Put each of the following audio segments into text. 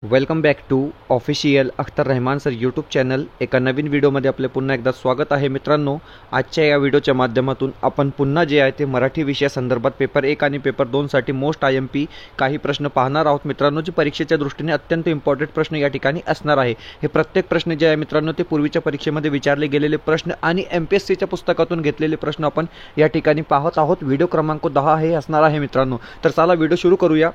Welcome back to official Akhtar Rahman sir YouTube channel. एका नवीन व्हिडिओमध्ये आपले पुन्हा एकदा स्वागत आहे मित्रांनो. आजच्या या व्हिडिओच्या माध्यमातून आपण पुन्हा जे आहे ते मराठी विषयासंदर्भात पेपर 1 आणि पेपर 2 साठी मोस्ट IMP काही प्रश्न पाहणार आहोत मित्रांनो, जे परीक्षेच्या दृष्टीने अत्यंत इम्पॉर्टंट प्रश्न या ठिकाणी असणार आहे. हे प्रत्येक प्रश्न जे आहे मित्रांनो ते पूर्वीच्या परीक्षेमध्ये विचारले गेलेले प्रश्न आणि MPSCच्या पुस्तकातून घेतलेले प्रश्न आपण या ठिकाणी पाहत आहोत. व्हिडिओ क्रमांक 10 हे असणार आहे मित्रांनो. तर चला व्हिडिओ सुरू करूया.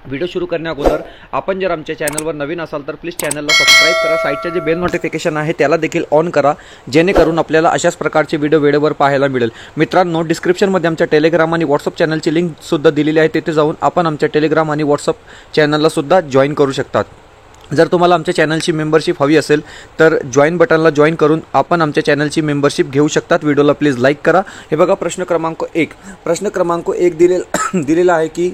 व्हिडिओ सुरू करण्या अगोदर आपण जर आमच्या चॅनलवर नवीन असाल तर प्लीज चॅनलला सबस्क्राईब करा. साईडचे जे बेल नोटिफिकेशन आहे त्याला देखील ऑन करा, जेणेकरून आपल्याला अशाच प्रकारचे व्हिडिओ वेळेवर पाहायला मिळेल. मित्रांनो, डिस्क्रिप्शनमध्ये आमच्या टेलिग्राम आणि व्हॉट्सअप चॅनलची लिंकसुद्धा दिलेली आहे. तिथे जाऊन आपण आमच्या टेलिग्राम आणि व्हॉट्सअप चॅनललासुद्धा जॉईन करू शकतात. जर तुम्हाला आमच्या चॅनलची मेंबरशिप हवी असेल तर जॉईन बटनला जॉईन करून आपण आमच्या चॅनलची मेंबरशिप घेऊ शकतात. व्हिडिओला प्लीज लाईक करा. हे बघा प्रश्न क्रमांक 1 दिलेला आहे की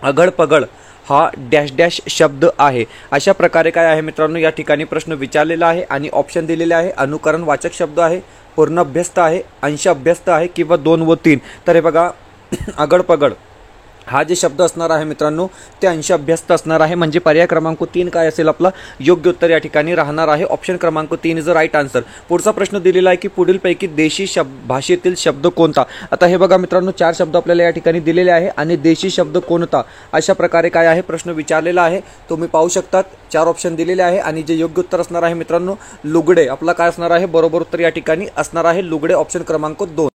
अघड-पगड हा डॅश डॅश शब्द आहे. अशा प्रकारे काय आहे मित्रांनो, या ठिकाणी प्रश्न विचारलेला आहे आणि ऑप्शन दिलेले आहे. अनुकरण वाचक शब्द आहे, पूर्ण अभ्यस्त आहे, अंश अभ्यस्त आहे किंवा 2 व 3. तर हे बघा अघड-पगड हा जे शब्द असणार आहे मित्रांनो ते अंश अभ्यस्त असणार आहे. म्हणजे पर्याय क्रमांक 3 काय असेल आपला योग्य उत्तर या ठिकाणी राहणार आहे. ऑप्शन क्रमांक 3 इज द राईट आन्सर. पुढचा प्रश्न दिलेला आहे की पुढीलपैकी देशी भाषेतील शब्द कोणता. आता हे बघा मित्रांनो 4 शब्द आपल्याला या ठिकाणी दिलेले आहे आणि देशी शब्द कोणता अशा प्रकारे काय आहे प्रश्न विचारलेला आहे. तुम्ही पाहू शकतात 4 ऑप्शन दिलेले आहे आणि जे योग्य उत्तर असणार आहे मित्रांनो लुगडे आपला काय असणार आहे बरोबर उत्तर या ठिकाणी असणार आहे लुगडे. ऑप्शन क्रमांक 2.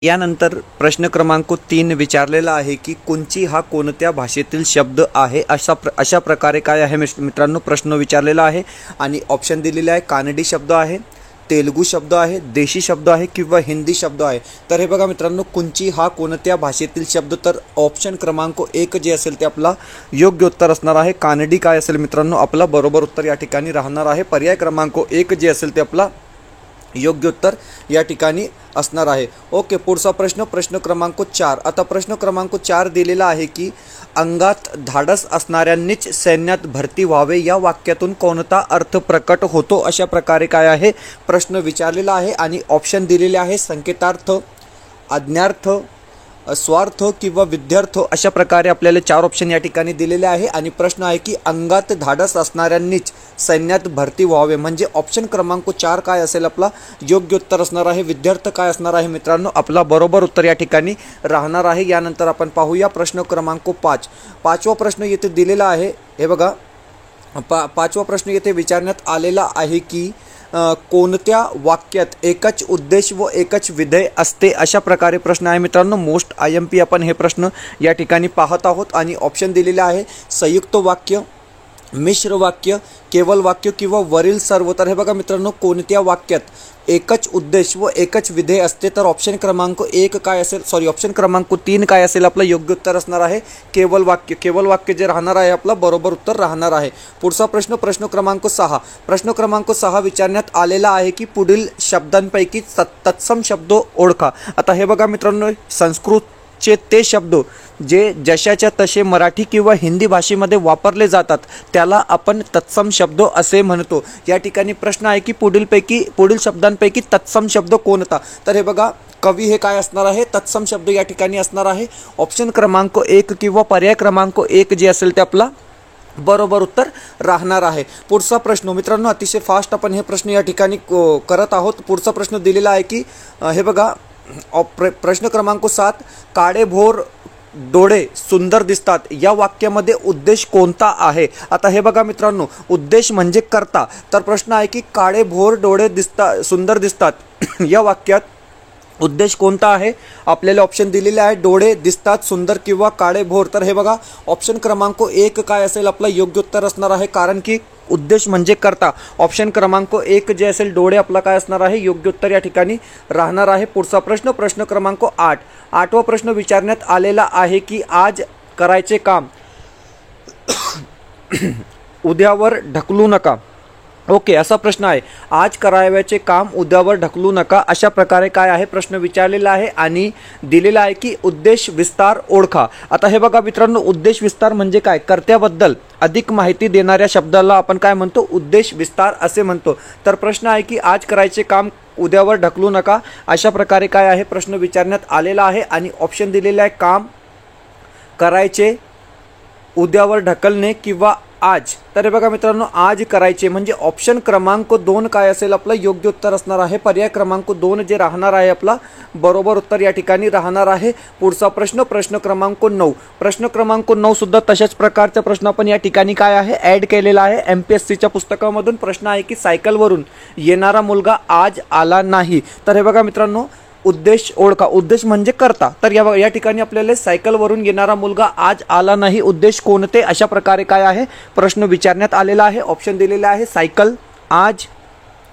यानंतर प्रश्न क्रमांक 3 विचारलेला आहे की कुंची हा कोणत्या भाषेतील शब्द आहे. अशा प्रकारे काय आहे मित्रांनो प्रश्न विचारलेला आहे आणि ऑप्शन दिलेले आहे कानडी शब्द आहे, तेलुगू शब्द आहे, देशी शब्द आहे किंवा हिंदी शब्द आहे. तर हे बघा मित्रांनो कुंची हा कोणत्या भाषेतील शब्द, तर ऑप्शन क्रमांक 1 जे असेल ते आपला योग्य उत्तर असणार आहे. कानडी काय असेल मित्रांनो आपला बरोबर उत्तर या ठिकाणी राहणार आहे. पर्याय क्रमांक 1 जे असेल ते आपला योग्य उत्तर या ठिकाणी असणार आहे. ओके, पुढचा प्रश्न क्रमांक 4. आता प्रश्न क्रमांक 4 दिलेला आहे की अंगात धाडस असणाऱ्यांनीच सैन्यात भरती व्हावे या वाक्यातून कोणता अर्थ प्रकट होतो. अशा प्रकारे काय आहे प्रश्न विचारलेला आहे आणि ऑप्शन दिलेले आहे संकेतार्थ, आज्ञार्थ, स्वार्थ किंवा विद्यार्थ. अशा प्रकारे आपल्याला 4 ऑप्शन या ठिकाणी दिलेले आहे आणि प्रश्न आहे की अंगात धाडस असणाऱ्यांनीच सैन्यात भरती व्हावे म्हणजे ऑप्शन क्रमांक 4 काय असेल आपला योग्य उत्तर असणार आहे. विद्यार्थ काय असणार आहे मित्रांनो आपला बरोबर उत्तर या ठिकाणी राहणार आहे. यानंतर आपण पाहूया प्रश्न क्रमांक 5. 5वा प्रश्न येथे दिलेला आहे. हे बघा 5वा प्रश्न येथे विचारण्यात आलेला आहे की कोणत्या वाक्यात एकच उद्देश व एकच विधेय असते. अशा प्रकारे प्रश्न आहे मित्रांनो. मोस्ट IMP आपण हे प्रश्न या ठिकाणी पाहत आहोत आणि ऑप्शन दिलेले आहे संयुक्त वाक्य, मिश्र वाक्य, केवल वाक्य किंवा वरील सर्व. तर हे बघा मित्रांनो कोणत्या वाक्यात एकच उद्देश व एकच विधेय असते, तर ऑप्शन क्रमांक 1 काय असेल ऑप्शन क्रमांक 3 काय असेल आपलं योग्य उत्तर असणार आहे केवल वाक्य. केवल वाक्य जे राहणार आहे आपलं बरोबर उत्तर राहणार आहे. पुढचा प्रश्न क्रमांक 6. प्रश्न क्रमांक 6 विचारण्यात आलेला आहे की पुढील शब्दांपैकी तत्सम शब्द ओळखा. आता हे बघा मित्रांनो संस्कृतचे ते शब्द जे जशाच्या तसे मराठी किंवा हिंदी भाषेमध्ये वापरले जातात त्याला आपण तत्सम शब्द असे म्हणतो. या ठिकाणी प्रश्न आहे की पुढील शब्दांपैकी तत्सम शब्द कोणता. तर हे बघा कवी हे काय असणार आहे तत्सम शब्द या ठिकाणी असणार आहे. ऑप्शन क्रमांक 1 किंवा पर्याय क्रमांक 1 जे असेल ते आपला बरोबर उत्तर राहणार आहे. पुढचा प्रश्न मित्रांनो अतिशय फास्ट आपण हे प्रश्न या ठिकाणी करत आहोत. पुढचा प्रश्न दिलेला आहे की हे बघा प्रश्न क्रमांक 7. काळेभोर डोळे सुंदर दिसतात या वाक्यामध्ये उद्देश कोणता आहे. आता हे बघा मित्रांनो उद्देश म्हणजे कर्ता. तर प्रश्न आहे की काळेभोर डोळे सुंदर दिसतात या वाक्यात उद्देश कोणता आहे. आपल्याला ऑप्शन दिलेले आहे डोळे दिसतात सुंदर किंवा काळेभोर. तर हे बघा ऑप्शन क्रमांक 1 काय असेल आपला योग्य उत्तर असणार आहे कारण की उद्देश म्हणजे करता. ऑप्शन क्रमांक 1 जे असेल डोळे आपला काय असणार आहे योग्य उत्तर या ठिकाणी राहणार आहे. पुढचा प्रश्न क्रमांक 8. 8वा प्रश्न विचारण्यात आलेला आहे की आज करायचे काम उद्यावर ढकलू नका. ओके, असा प्रश्न आहे. आज करावयाचे काम उद्यावर ढकलू नका. अशा प्रकारे काय आहे प्रश्न विचारलेला आहे आणि दिलेला आहे की उद्देश विस्तार ओळखा. आता हे बघा मित्रांनो उद्देश विस्तार म्हणजे काय कर्त्याबद्दल अधिक माहिती देणाऱ्या शब्दाला आपण काय म्हणतो उद्देश विस्तार असे म्हणतो. तर प्रश्न आहे की आज करायचे काम उद्यावर ढकलू नका. अशा प्रकारे काय आहे प्रश्न विचारण्यात आलेला आहे आणि ऑप्शन दिलेले आहे काम, करायचे, उद्यावर ढकलणे किंवा आज. तर हे बघा मित्रांनो, आज करायचे म्हणजे ऑप्शन क्रमांक 2 काय असेल आपलं योग्य उत्तर असणार आहे. पर्याय क्रमांक 2 जे राहणार आहे आपला बरोबर उत्तर या ठिकाणी राहणार आहे. पुढचा प्रश्न, प्रश्न क्रमांक 9. प्रश्न क्रमांक 9 सुद्धा तशाच प्रकारचा प्रश्न आपण या ठिकाणी काय आहे ॲड केलेला आहे MPSCच्या पुस्तकामधून. प्रश्न आहे की सायकलवरून येणारा मुलगा आज आला नाही. तर हे बघा मित्रांनो, उद्देश ओळखा. उद्देश म्हणजे करता. तर या ठिकाणी आपल्याला सायकलवरून येणारा मुलगा आज आला नाही, उद्देश कोणते, अशा प्रकारे काय आहे प्रश्न विचारण्यात आलेला आहे. ऑप्शन दिलेले आहे सायकल, आज,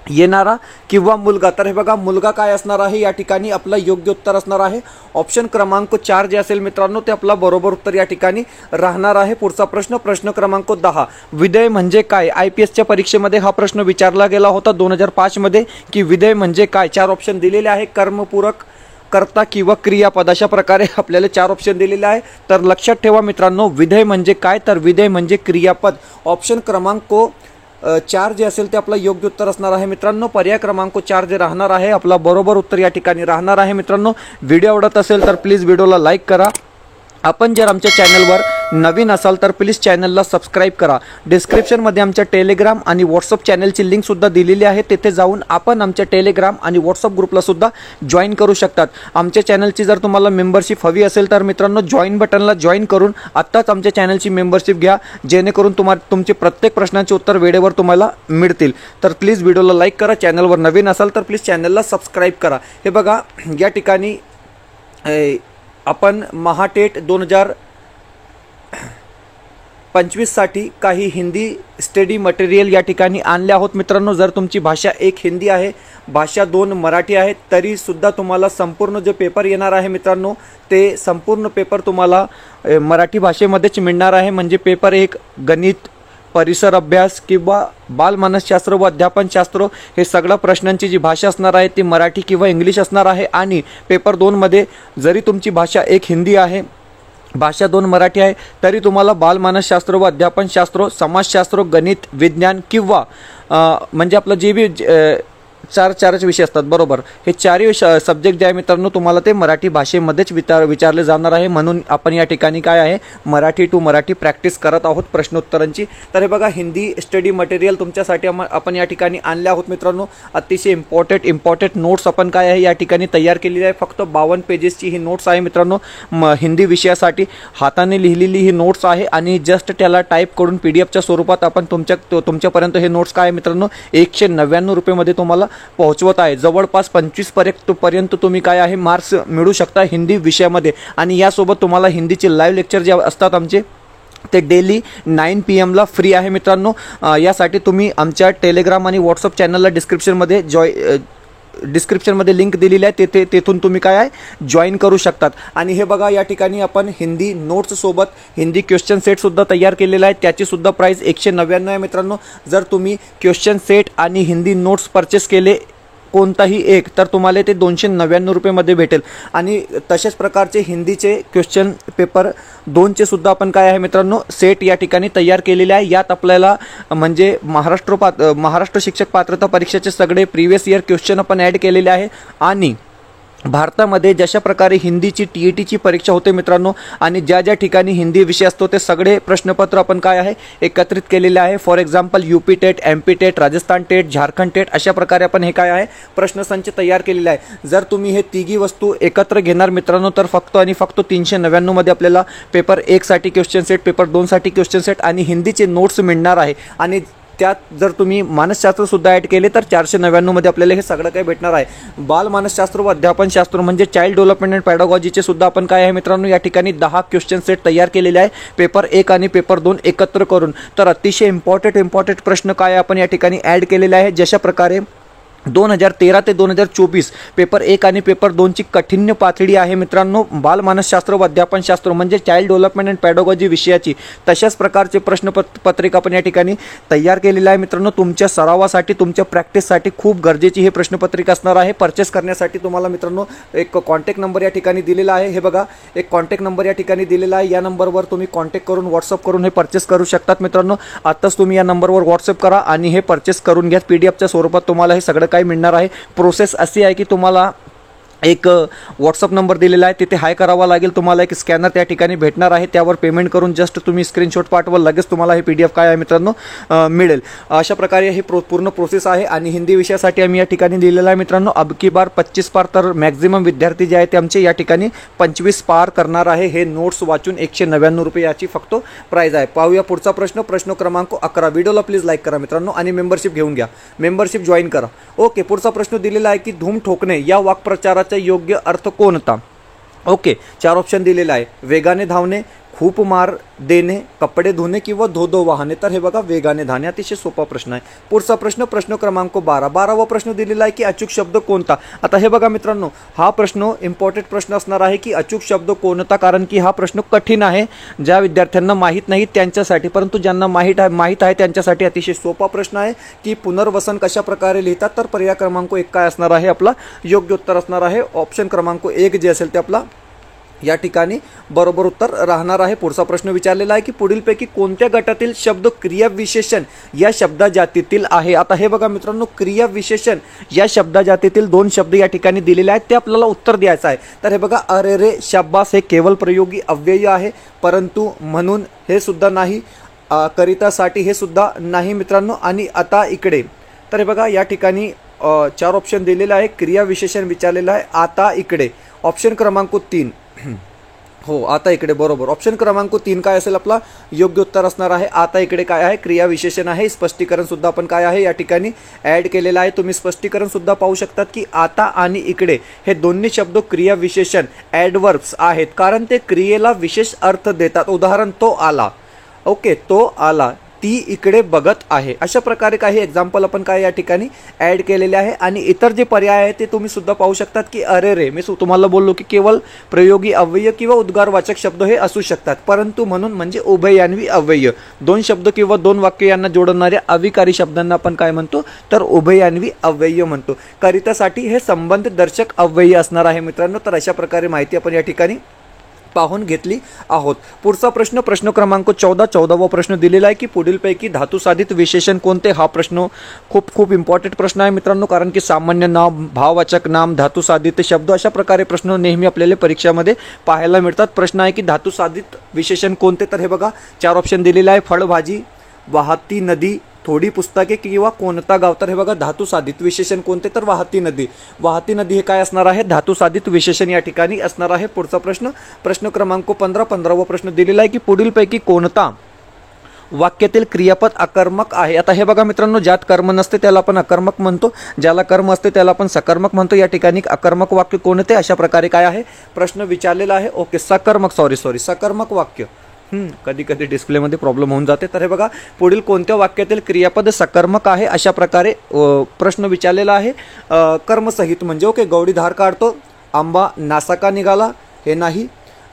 येणारा किंवा मुलगा. तर हे बघा मुलगा काय असणार आहे या ठिकाणी आपला योग्य उत्तर असणार आहे. ऑप्शन क्रमांक 4 जे असेल मित्रांनो ते आपला बरोबर उत्तर या ठिकाणी राहणार आहे. पुढचा प्रश्न, प्रश्न क्रमांक 10. विधेय म्हणजे काय. IPSच्या परीक्षेमध्ये हा प्रश्न विचारला गेला होता 2005 मध्ये की विधेय म्हणजे काय. 4 ऑप्शन दिलेले आहे. कर्मपूरक, कर्ता किंवा क्रियापद, अशा प्रकारे आपल्याला 4 ऑप्शन दिलेले आहे. तर लक्षात ठेवा मित्रांनो, विधेय म्हणजे काय, तर विधेय म्हणजे क्रियापद. ऑप्शन क्रमांक 4 जे असेल ते आपलं योग्य उत्तर असणार आहे मित्रांनो. पर्याय क्रमांक 4 जे राहणार आहे आपला बरोबर उत्तर या ठिकाणी राहणार आहे मित्रांनो. व्हिडिओ आवडत असेल तर प्लीज व्हिडिओला लाईक करा. आपण जर आमच्या चॅनलवर नवीन असाल तर प्लीज चॅनलला सबस्क्राईब करा. डिस्क्रिप्शनमध्ये आमच्या टेलिग्राम आणि व्हॉट्सअप चॅनलची लिंकसुद्धा दिलेली आहे. तेथे जाऊन आपण आमच्या टेलिग्राम आणि व्हॉट्सअप ग्रुपला सुद्धा जॉईन करू शकतात. आमच्या चॅनलची जर तुम्हाला मेंबरशिप हवी असेल तर मित्रांनो जॉईन बटनला जॉईन करून आत्ताच आमच्या चॅनलची मेंबरशिप घ्या, जेणेकरून तुमचे प्रत्येक प्रश्नांचे उत्तर वेळेवर तुम्हाला मिळतील. तर प्लीज व्हिडिओला लाईक करा. चॅनलवर नवीन असाल तर प्लीज चॅनलला सबस्क्राईब करा. हे बघा या ठिकाणी आपण महाटेट 2025 साठी काही हिंदी स्टडी मटेरियल या ठिकाणी आणले आहोत मित्रांनो. जर तुमची भाषा 1 हिंदी आहे, भाषा 2 मराठी आहे, तरी सुद्धा तुम्हाला संपूर्ण जे पेपर येणार आहे मित्रांनो ते संपूर्ण पेपर तुम्हाला मराठी भाषेमध्येच मिळणार आहे. म्हणजे पेपर 1 गणित, परिसर अभ्यास किंवा बालमानसशास्त्र व अध्यापनशास्त्र हे सगळ्या प्रश्नांची जी भाषा असणार आहे ती मराठी किंवा इंग्लिश असणार आहे. आणि पेपर 2 मध्ये जरी तुमची भाषा 1 हिंदी आहे, भाषा 2 मराठी आहे, तरी तुम्हाला बालमानसशास्त्र व अध्यापनशास्त्र, समाजशास्त्र, गणित, विज्ञान किंवा म्हणजे आपलं जे बी 4 विषय असतात बरोबर, हे 4 सब्जेक्ट जे आहे मित्रांनो तुम्हाला ते मराठी भाषेमध्येच विचारले जाणार आहे. म्हणून आपण या ठिकाणी काय आहे मराठी टू मराठी प्रॅक्टिस करत आहोत प्रश्नोत्तरांची. तर हे बघा हिंदी स्टडी मटेरियल तुमच्यासाठी आपण या ठिकाणी आणले आहोत मित्रांनो. अतिशय इम्पॉर्टंट नोट्स आपण काय आहे या ठिकाणी तयार केलेली आहे. फक्त 52 पेजेसची ही नोट्स आहे मित्रांनो. हिंदी विषयासाठी हाताने लिहिलेली ही नोट्स आहे आणि जस्ट त्याला टाईप करून PDFच्या स्वरूपात आपण तुमच्यापर्यंत हे नोट्स काय मित्रांनो 199 रुपयेमध्ये तुम्हाला पोहोचवत आहे. जवळपास 25 पर्यंत तुम्ही काय आहे मार्क्स मिळू शकता हिंदी विषयामध्ये. आणि यासोबत तुम्हाला हिंदीचे लाईव्ह लेक्चर जे असतात आमचे ते डेली 9 PM ला फ्री आहे मित्रांनो. यासाठी तुम्ही आमच्या टेलिग्राम आणि व्हॉट्सअप चॅनलला डिस्क्रिप्शनमध्ये लिंक दिलेली आहे, तेथून तुम्ही काय आहे जॉईन करू शकतात. आणि हे बघा या ठिकाणी आपण हिंदी नोट्स सोबत हिंदी क्वेश्चन सेट सुद्धा तयार केलेला आहे. त्याची सुद्धा प्राइस 199 आहे मित्रांनो. जर तुम्ही क्वेश्चन सेट आणि हिंदी नोट्स परचेस केले कोणताही एक तर तुम्हाला ते 299 रुपयेमध्ये भेटेल. आणि तशाच प्रकारचे हिंदीचे क्वेश्चन पेपर 2चे सुद्धा आपण काय आहे मित्रांनो सेट या ठिकाणी तयार केलेले आहे. यात आपल्याला म्हणजे महाराष्ट्र शिक्षक पात्रता परीक्षेचे सगळे प्रिव्हियस इयर क्वेश्चन आपण ॲड केलेले आहे. आणि भारतामध्ये जशा प्रकारे हिंदीची TETची परीक्षा होते मित्रांनो आणि ज्या ठिकाणी हिंदी विषय असतो ते सगळे प्रश्नपत्र आपण काय आहे एकत्रित केलेले आहे. For example UP TET, MP TET, Rajasthan TET, Jharkhand TET, अशा प्रकारे आपण हे काय आहे प्रश्नसंच तयार केलेले आहे. जर तुम्ही हे तिघी वस्तू एकत्र घेणार मित्रांनो तर फक्त 399 मध्ये आपल्याला पेपर 1 साठी क्वेश्चन सेट, पेपर 2 साठी क्वेश्चन सेट आणि हिंदीचे नोट्स मिळणार आहे. आणि त्यात जर तुम्ही मानसशास्त्र सुद्धा ॲड केले तर 499 मध्ये आपल्याला हे सगळं काही भेटणार आहे. बाल मानसशास्त्र व अध्यापनशास्त्र म्हणजे चाइल्ड डेव्हलपमेंट अँड पॅडागॉजीचे सुद्धा आपण काय आहे मित्रांनो या ठिकाणी 10 क्वेश्चन सेट तयार केलेले आहे पेपर 1 आणि पेपर 2 एकत्र करून. तर अतिशय इम्पॉर्टंट प्रश्न काय आपण या ठिकाणी ॲड केलेले आहे. जशा प्रकारे 2013 ते 2024 पेपर 1 आणि पेपर 2 ची कठीण पातळी आहे मित्रांनो बालमानसशास्त्र व अध्यापनशास्त्र म्हणजे चाइल्ड डेव्हलपमेंट अँड पॅडागॉजी विषयाची. तशाच प्रकारचे प्रश्नपत्रिका आपण या ठिकाणी तयार केलेलं आहे मित्रांनो. तुमच्या सरावासाठी, तुमच्या प्रॅक्टिससाठी खूप गरजेची हे प्रश्नपत्रिका असणार आहे. परचेस करण्यासाठी तुम्हाला मित्रांनो एक कॉन्टॅक्ट नंबर या ठिकाणी दिलेला आहे. हे बघा एक कॉन्टॅक्ट नंबर या ठिकाणी दिलेला आहे. या नंबरवर तुम्ही कॉन्टॅक्ट करून व्हॉट्सअप करून हे परचेस करू शकतात मित्रांनो. आत्ताच तुम्ही या नंबरवर व्हॉट्सअप करा आणि हे परचेस करून घ्या. PDFच्या स्वरूपात तुम्हाला हे सगळं काय मिळणार आहे. प्रोसेस अशी आहे की तुम्हाला एक व्हॉट्सअप नंबर दिलेला आहे, तिथे हाय करावा लागेल तुम्हाला. एक स्कॅनर त्या ठिकाणी भेटणार आहे, त्यावर पेमेंट करून जस्ट तुम्ही स्क्रीनशॉट पाठवा, लगेच तुम्हाला हे PDF काय आहे मित्रांनो मिळेल. अशा प्रकारे ही पूर्ण प्रोसेस आहे. आणि हिंदी विषयासाठी आम्ही या ठिकाणी दिलेला आहे मित्रांनो अब की बार 25 पार, तर मॅक्झिमम विद्यार्थी जे आहेत ते आमचे या ठिकाणी 25 पार करणार आहे. हे नोट्स वाचून 199 रुपये याची फक्त प्राईज आहे. पाहूया पुढचा प्रश्न, प्रश्न क्रमांक 11. व्हिडिओला प्लीज लाईक करा मित्रांनो आणि मेंबरशिप घेऊन घ्या, मेंबरशिप जॉईन करा. ओके, पुढचा प्रश्न दिलेला आहे की धूम ठोकणे या वाक्प्रचाराचा योग्य अर्थ कोणता. ओके, 4 ऑप्शन दिलेला आहे. वेगाने धावणे, खूप मार देणे, कपडे धुणे किंवा धो वाहने. तर हे बघा वेगाने धावणे, अतिशय सोपा प्रश्न आहे. पुढचा प्रश्न, प्रश्न क्रमांक 12. 12वा प्रश्न दिलेला आहे की अचूक शब्द कोणता. आता हे बघा मित्रांनो, हा प्रश्न इम्पॉर्टंट प्रश्न असणार आहे की अचूक शब्द कोणता, कारण की हा प्रश्न कठीण आहे. ज्या विद्यार्थ्यांना माहीत नाही त्यांच्यासाठी, परंतु ज्यांना माहीत आहे त्यांच्यासाठी अतिशय सोपा प्रश्न आहे की पुनर्वसन कशा प्रकारे लिहितात. तर पर्याय क्रमांक 1 काय असणार आहे आपला योग्य उत्तर असणार आहे. ऑप्शन क्रमांक 1 जे असेल ते आपला या ठिकाणी बरोबर उत्तर राहणार आहे. पुढचा प्रश्न विचारलेला आहे की पुढीलपैकी कोणत्या गटातील शब्द क्रियाविशेषण या शब्दजातीतील आहे. आता हे बघा मित्रांनो, क्रियाविशेषण या शब्दजातीतील 2 शब्द या ठिकाणी दिलेले आहेत, ते आपल्याला उत्तर द्यायचं आहे. तर हे बघा अरे रे, शाबास हे केवळ प्रयोगी अव्यय आहे, परंतु म्हणून हे सुद्धा नाही, करितासाठी हे सुद्धा नाही मित्रांनो. आणि आता इकडे, तर हे बघा या ठिकाणी 4 ऑप्शन दिलेले आहे, क्रियाविशेषण विचारलेलं आहे. आता इकडे ऑप्शन क्रमांक 3 हो, आता इकडे बरोबर ऑप्शन क्रमांक 3 काय असेल आपला योग्य उत्तर असणार आहे. आता इकडे काय आहे क्रियाविशेषण आहे. स्पष्टीकरण सुद्धा आपण काय आहे या ठिकाणी ॲड केलेलं आहे. तुम्ही स्पष्टीकरण सुद्धा पाहू शकतात की आता आणि इकडे हे दोन्ही शब्द क्रियाविशेषण ॲडवर्ब्स आहेत, कारण ते क्रियेला विशेष अर्थ देतात. उदाहरण तो आला, ओके, तो आला, ती इकडे बघत आहे. अशा प्रकारे काही एक्झाम्पल आपण काय या ठिकाणी ॲड केलेले आहे. आणि इतर जे पर्याय आहेत ते तुम्ही सुद्धा पाहू शकतात की अरे रे, मी तुम्हाला बोललो की केवळ प्रयोगी अव्यय किंवा उद्गारवाचक शब्द हे असू शकतात, परंतु म्हणून म्हणजे उभयन्वी अव्यय, 2 शब्द किंवा 2 वाक्य यांना जोडणाऱ्या अविकारी शब्दांना आपण काय म्हणतो तर उभयन्वी अव्यय म्हणतो. करितासाठी हे संबंध दर्शक अव्यय असणार आहे मित्रांनो. तर अशा प्रकारे माहिती आपण या ठिकाणी पाहून घेतली आहोत. पुढचा प्रश्न, प्रश्न क्रमांक 14. 14वा प्रश्न दिलेला आहे की पुढीलपैकी धातुसाधित विशेषण कोणते. हा प्रश्न खूप इम्पॉर्टंट प्रश्न आहे मित्रांनो, कारण की सामान्य नाम, भाववाचक नाम, धातुसाधित शब्द अशा प्रकारे प्रश्न नेहमी आपल्याला परीक्षामध्ये पाहायला मिळतात. प्रश्न आहे की धातुसाधित विशेषण कोणते. तर हे बघा 4 ऑप्शन दिलेले आहे, फळभाजी, वाहती नदी, थोडी पुस्तके किंवा कोणता गाव. तर हे बघा धातुसाधित विशेषण कोणते तर वाहती नदी. वाहती नदी हे काय असणार आहे धातुसाधित विशेषण या ठिकाणी असणार आहे. पुढचा प्रश्न, प्रश्न क्रमांक 15. 15वा प्रश्न दिलेला आहे की पुढीलपैकी कोणता वाक्यातील क्रियापद अकर्मक आहे. आता हे बघा मित्रांनो, ज्यात कर्म नसते त्याला आपण अकर्मक म्हणतो, ज्याला कर्म असते त्याला आपण सकर्मक म्हणतो. या ठिकाणी अकर्मक वाक्य कोणते अशा प्रकारे काय आहे प्रश्न विचारलेला आहे. ओके, सकर्मक, सॉरी सकर्मक वाक्य. कधी कधी डिस्प्लेमध्ये प्रॉब्लेम होऊन जाते. तर हे बघा पुढील कोणत्या वाक्यातील क्रियापद सकर्मक आहे अशा प्रकारे प्रश्न विचारलेला आहे. कर्मसहित म्हणजे ओके, गवडी धार काढतो, आंबा नासाका निघाला हे नाही,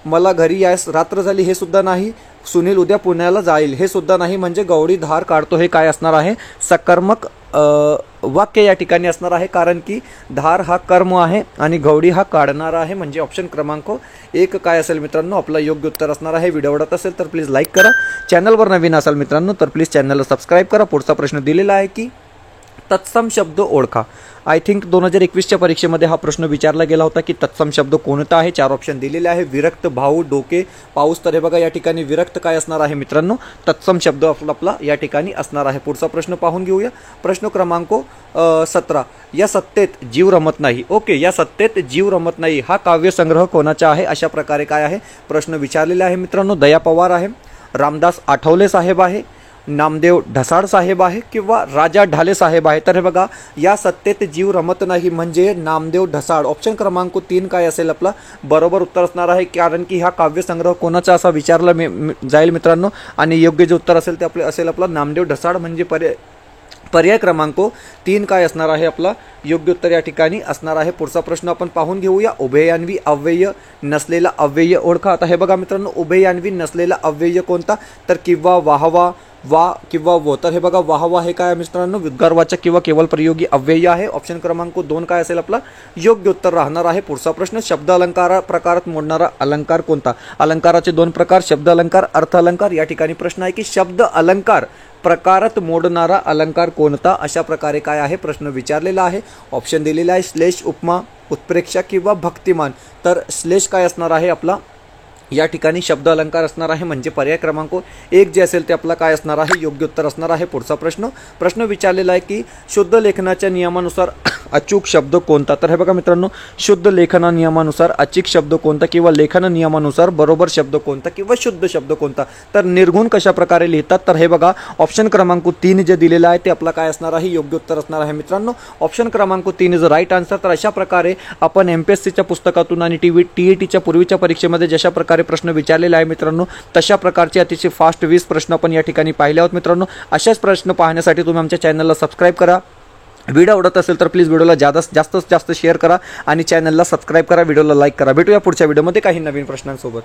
मला घरी यायस रात्र झाली हे सुद्धा नाही, सुनील उद्या पुण्याला जाईल हे सुद्धा नाही, म्हणजे गवडी धार काढतो हे काय असणार आहे सकर्मक वाक्य या ठिकाणी असणार आहे, कारण की धार हा कर्म आहे आणि गवडी हा काढणारा आहे. म्हणजे ऑप्शन क्रमांक 1 काय असेल मित्रांनो आपला योग्य उत्तर असणार आहे. व्हिडिओ आवडत असेल तर प्लीज लाईक करा, चॅनलवर नवीन असाल मित्रांनो तर प्लीज चॅनलला सबस्क्राईब करा. पुढचा प्रश्न दिलेला आहे की तत्सम शब्द ओळखा. आय थिंक 2021च्या परीक्षेमध्ये हा प्रश्न विचारला गेला होता की तत्सम शब्द कोणता आहे. 4 ऑप्शन दिलेले आहे, विरक्त, भाऊ, डोके, पाऊस. तर हे बघा या ठिकाणी विरक्त काय असणार आहे मित्रांनो तत्सम शब्द आपला या ठिकाणी असणार आहे. पुढचा प्रश्न पाहून घेऊया. प्रश्न क्रमांक 17. या सत्तेत जीव रमत नाही. ओके, या सत्तेत जीव रमत नाही हा काव्यसंग्रह कोणाचा आहे अशा प्रकारे काय आहे प्रश्न विचारलेला आहे मित्रांनो. दया पवार आहे, रामदास आठवले साहेब आहे, नामदेव ढसाळ साहेब आहे किंवा राजा ढाले साहेब आहे. तर हे बघा या सत्तेत जीव रमत नाही म्हणजे नामदेव ढसाळ. ऑप्शन क्रमांक 3 काय असेल आपला बरोबर उत्तर असणार आहे, कारण की हा काव्यसंग्रह कोणाचा असा विचारला जाईल मित्रांनो आणि योग्य जे उत्तर असेल ते आपले असेल आपला नामदेव ढसाळ. म्हणजे पर्याय क्रमांक 3 काय असणार आहे आपला योग्य उत्तर या ठिकाणी असणार आहे. पुढचा प्रश्न आपण पाहून घेऊया. उभयन्वी अव्यय नसलेला अव्यय ओळखा. आता हे बघा मित्रांनो उभयन्वी नसलेला अव्यय कोणता तर किंवा वाहवा, वा किंवा वो. तर हे बघा वाहवा हे काय मित्रांनो उद्गारवाचक किंवा केवळ प्रयोगी अव्यय आहे. ऑप्शन क्रमांक 2 काय असेल आपला योग्य उत्तर राहणार आहे. पुढचा प्रश्न शब्द अलंकार प्रकारात मोडणारा अलंकार कोणता. अलंकाराचे 2 प्रकार शब्द अलंकार, अर्थ अलंकार. या ठिकाणी प्रश्न आहे की शब्द अलंकार प्रकारात मोडणारा अलंकार कोणता? अशा प्रकारे काय आहे प्रश्न विचारलेला आहे. ऑप्शन दिलेला आहे श्लेष, उपमा, उत्प्रेक्षा किंवा भक्तिमान. तर श्लेष काय असणार आहे आपला या ठिकाणी शब्द अलंकार असणार आहे, म्हणजे पर्याय क्रमांक 1 जे असेल ते आपला काय असणार आहे योग्य उत्तर असणार आहे. पुढचा प्रश्न विचारलेला आहे की शुद्ध लेखनाच्या नियमानुसार अचूक शब्द कोणता? तर हे बघा मित्रांनो, शुद्ध लेखन नियमानुसार अचूक शब्द कोणता किंवा लेखन नियमानुसार बरोबर शब्द कोणता किंवा शुद्ध शब्द कोणता? तर निर्गुण कशा प्रकारे लिहितात? तर हे बघा ऑप्शन क्रमांक 3 जे दिलेलं आहे ते आपला काय असणार आहे योग्य उत्तर असणार आहे मित्रांनो. ऑप्शन क्रमांक 3 इज राईट आन्सर. तर अशा प्रकारे आपण MPSCच्या पुस्तकातून आणि TETच्या पूर्वीच्या परीक्षेमध्ये जशा प्रकारे प्रश्न विचारलेले आहे मित्रांनो, तशा प्रकारचे अतिशय फास्ट 20 प्रश्न आपण या ठिकाणी पाहिले आहोत मित्रांनो. अशाच प्रश्न पाहण्यासाठी तुम्ही आमच्या चॅनलला सबस्क्राईब करा. व्हिडिओ आवडत असेल तर प्लीज व्हिडिओला जास्त शेअर करा आणि चॅनलला सबस्क्राईब करा, व्हिडिओला लाईक करा. भेटूया पुढच्या व्हिडिओमध्ये काही नवीन प्रश्नांसोबत.